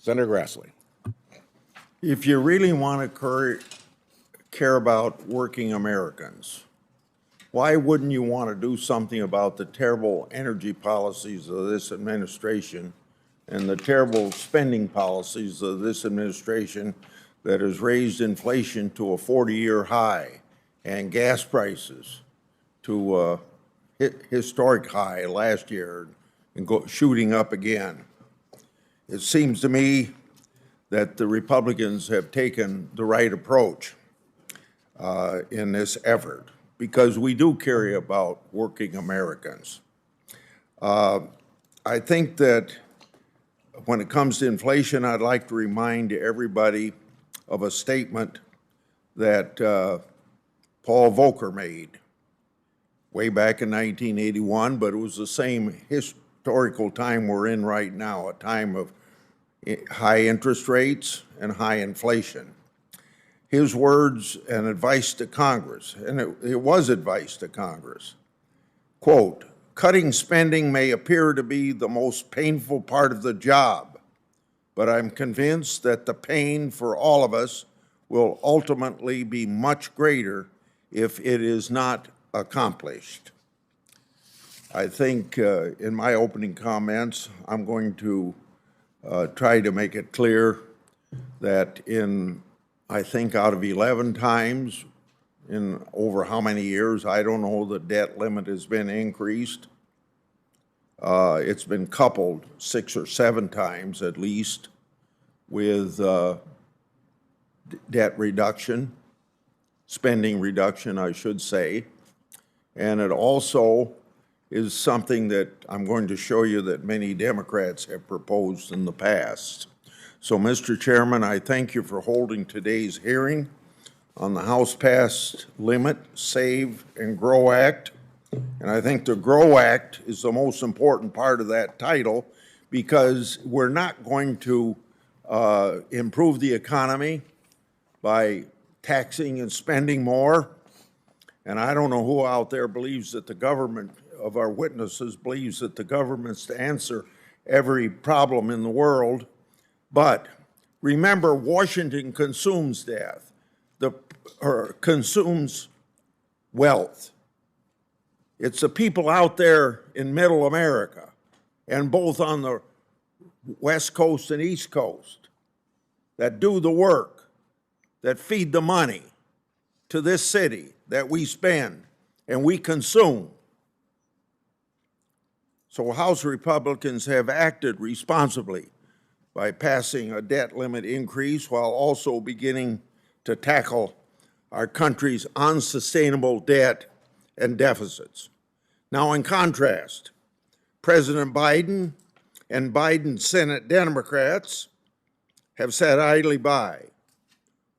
Senator Grassley. If you really want to care about working Americans, why wouldn't you want to do something about the terrible energy policies of this administration and the terrible spending policies of this administration that has raised inflation to a 40-year high and gas prices to a historic high last year and shooting up again? It seems to me that the Republicans have taken the right approach in this effort, because we do care about working Americans. I think that when it comes to inflation, I'd like to remind everybody of a statement that Paul Volcker made way back in 1981, but it was the same historical time we're in right now, a time of high interest rates and high inflation. His words and advice to Congress, and it was advice to Congress, quote, "Cutting spending may appear to be the most painful part of the job, but I'm convinced that the pain for all of us will ultimately be much greater if it is not accomplished." I think in my opening comments, I'm going to try to make it clear that I think out of 11 times in over how many years, I don't know, the debt limit has been increased. It's been coupled 6 or 7 times at least with debt reduction, spending reduction, I should say. And it also is something that I'm going to show you that many Democrats have proposed in the past. So, Mr. Chairman, I thank you for holding today's hearing on the House-passed Limit, Save, and Grow Act. And I think the Grow Act is the most important part of that title, because we're not going to improve the economy by taxing and spending more. And I don't know who out there believes that the government, of our witnesses, believes that the government's to answer every problem in the world. But remember, Washington consumes consumes wealth. It's the people out there in middle America, and both on the West Coast and East Coast, that do the work, that feed the money to this city that we spend and we consume. So House Republicans have acted responsibly by passing a debt limit increase while also beginning to tackle our country's unsustainable debt and deficits. Now, in contrast, President Biden and Biden's Senate Democrats have sat idly by,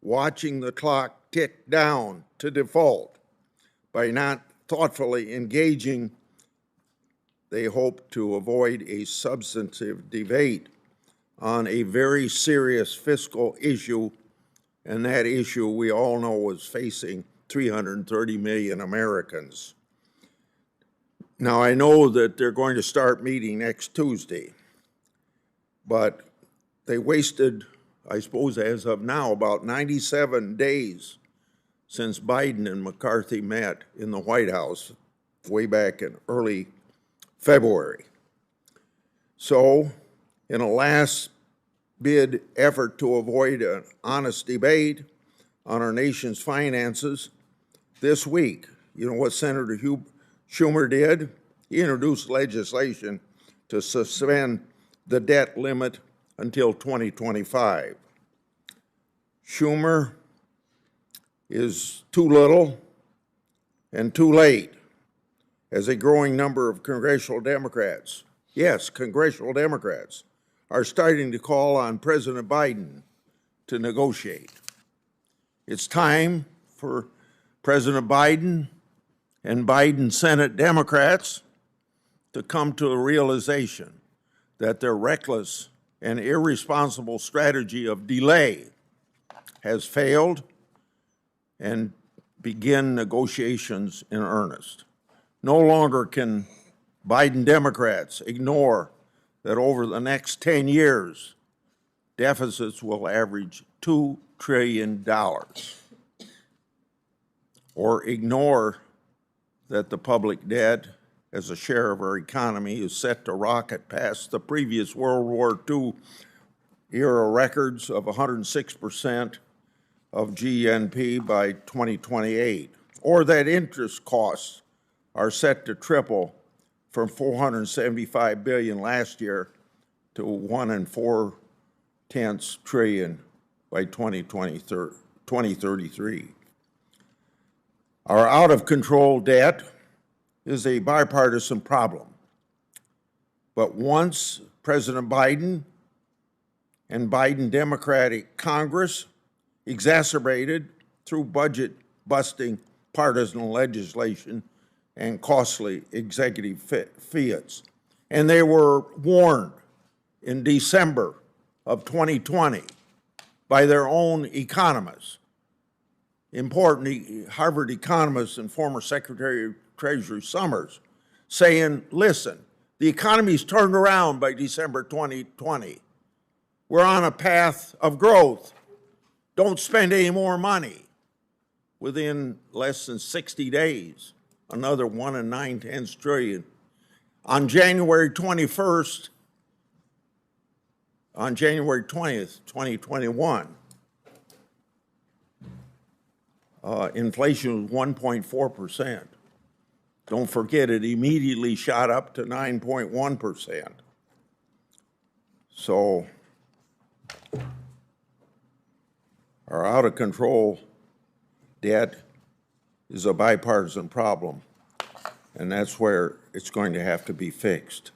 watching the clock tick down to default. By not thoughtfully engaging, they hope to avoid a substantive debate on a very serious fiscal issue, and that issue we all know is facing 330 million Americans. Now, I know that they're going to start meeting next Tuesday, but they wasted, I suppose as of now, about 97 days since Biden and McCarthy met in the White House way back in early February. So, in a last bid effort to avoid an honest debate on our nation's finances, this week, you know what Senator Schumer did? He introduced legislation to suspend the debt limit until 2025. Schumer is too little and too late, as a growing number of congressional Democrats, yes, congressional Democrats, are starting to call on President Biden to negotiate. It's time for President Biden and Biden's Senate Democrats to come to a realization that their reckless and irresponsible strategy of delay has failed, and begin negotiations in earnest. No longer can Biden Democrats ignore that over the next 10 years, deficits will average $2 trillion, or ignore that the public debt as a share of our economy is set to rocket past the previous World War II era records of 106% of GNP by 2028, or that interest costs are set to triple from $475 billion last year to $1.4 trillion by 2033. Our out-of-control debt is a bipartisan problem. But once President Biden and Biden Democratic Congress exacerbated through budget-busting partisan legislation and costly executive fiats. And they were warned in December of 2020 by their own economists, important Harvard economist and former Secretary of Treasury Summers, saying, listen, the economy's turned around by December 2020. We're on a path of growth. Don't spend any more money. Within less than 60 days, another $1.9 trillion. On January 20th, 2021, inflation was 1.4%. Don't forget, it immediately shot up to 9.1%. So our out-of-control debt is a bipartisan problem, and that's where it's going to have to be fixed.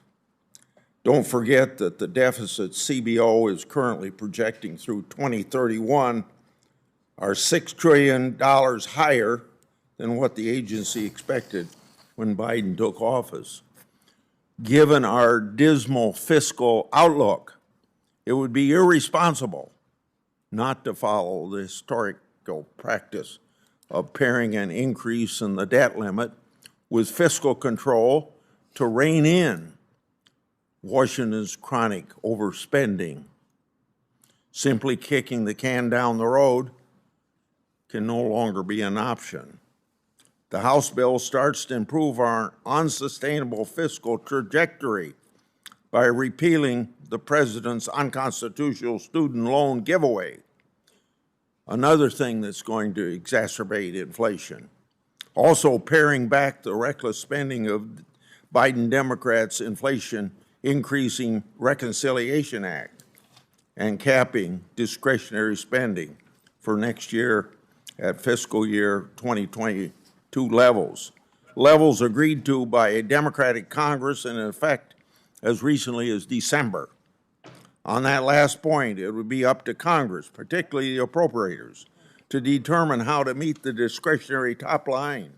Don't forget that the deficit CBO is currently projecting through 2031 are $6 trillion higher than what the agency expected when Biden took office. Given our dismal fiscal outlook, it would be irresponsible not to follow the historical practice of pairing an increase in the debt limit with fiscal control to rein in Washington's chronic overspending. Simply kicking the can down the road can no longer be an option. The House bill starts to improve our unsustainable fiscal trajectory by repealing the president's unconstitutional student loan giveaway, another thing that's going to exacerbate inflation. Also paring back the reckless spending of Biden Democrats' Inflation Increasing Reconciliation Act and capping discretionary spending for next year at fiscal year 2022 levels agreed to by a Democratic Congress and in effect as recently as December. On that last point, it would be up to Congress, particularly the appropriators, to determine how to meet the discretionary top line.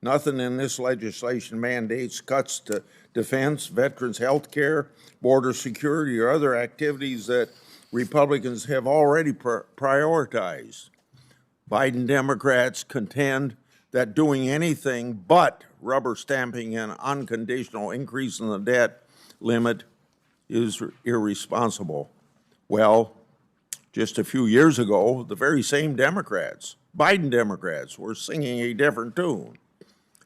Nothing in this legislation mandates cuts to defense, veterans' health care, border security, or other activities that Republicans have already prioritized. Biden Democrats contend that doing anything but rubber stamping an unconditional increase in the debt limit is irresponsible. Well, just a few years ago, the very same Democrats, Biden Democrats, were singing a different tune.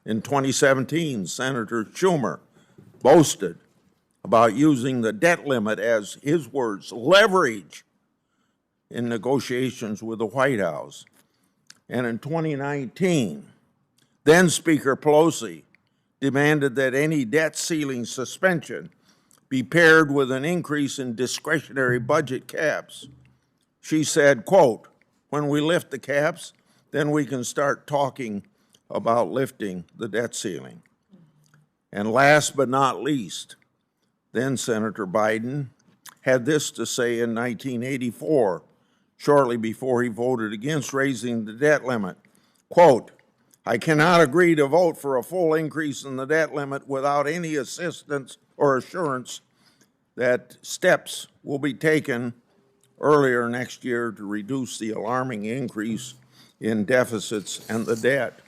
In 2017, Senator Schumer boasted about using the debt limit as, his words, leverage in negotiations with the White House. And in 2019, then Speaker Pelosi demanded that any debt ceiling suspension be paired with an increase in discretionary budget caps. She said, quote, when we lift the caps, then we can start talking about lifting the debt ceiling. And last but not least, then Senator Biden had this to say in 1984, shortly before he voted against raising the debt limit, quote, I cannot agree to vote for a full increase in the debt limit without any assistance or assurance that steps will be taken earlier next year to reduce the alarming increase in deficits and the debt.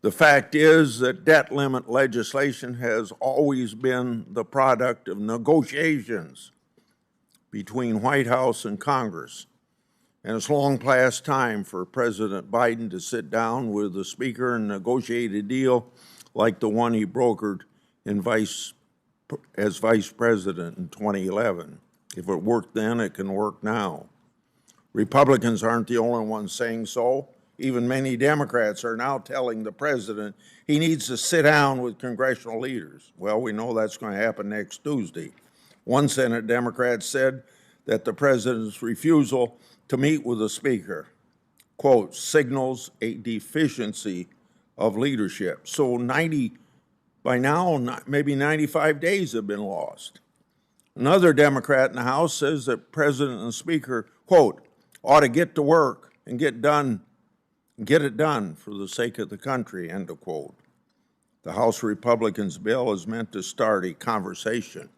The fact is that debt limit legislation has always been the product of negotiations between White House and Congress. And it's long past time for President Biden to sit down with the Speaker and negotiate a deal like the one he brokered as Vice President in 2011. If it worked then, it can work now. Republicans aren't the only ones saying so. Even many Democrats are now telling the president he needs to sit down with congressional leaders. Well, we know that's going to happen next Tuesday. One Senate Democrat said that the president's refusal to meet with the Speaker, quote, signals a deficiency of leadership. So by now, maybe 95 days have been lost. Another Democrat in the House says that President and Speaker, quote, ought to get to work and get it done for the sake of the country, end of quote. The House Republicans' bill is meant to start a conversation.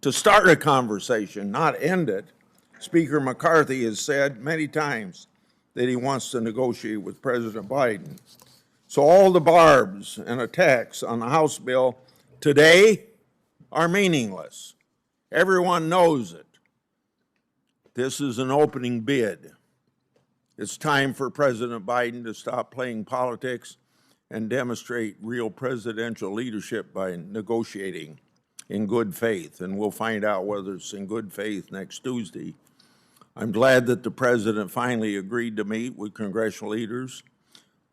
To start a conversation, not end it. Speaker McCarthy has said many times that he wants to negotiate with President Biden. So all the barbs and attacks on the House bill today are meaningless. Everyone knows it. This is an opening bid. It's time for President Biden to stop playing politics and demonstrate real presidential leadership by negotiating in good faith. And we'll find out whether it's in good faith next Tuesday. I'm glad that the president finally agreed to meet with congressional leaders,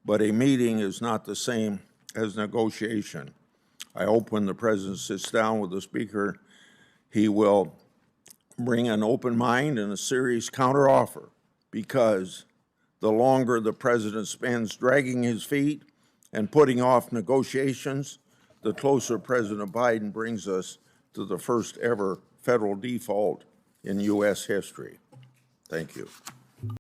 but a meeting is not the same as negotiation. I hope when the president sits down with the Speaker, he will bring an open mind and a serious counteroffer, because the longer the president spends dragging his feet and putting off negotiations, the closer President Biden brings us to the first ever federal default in U.S. history. Thank you.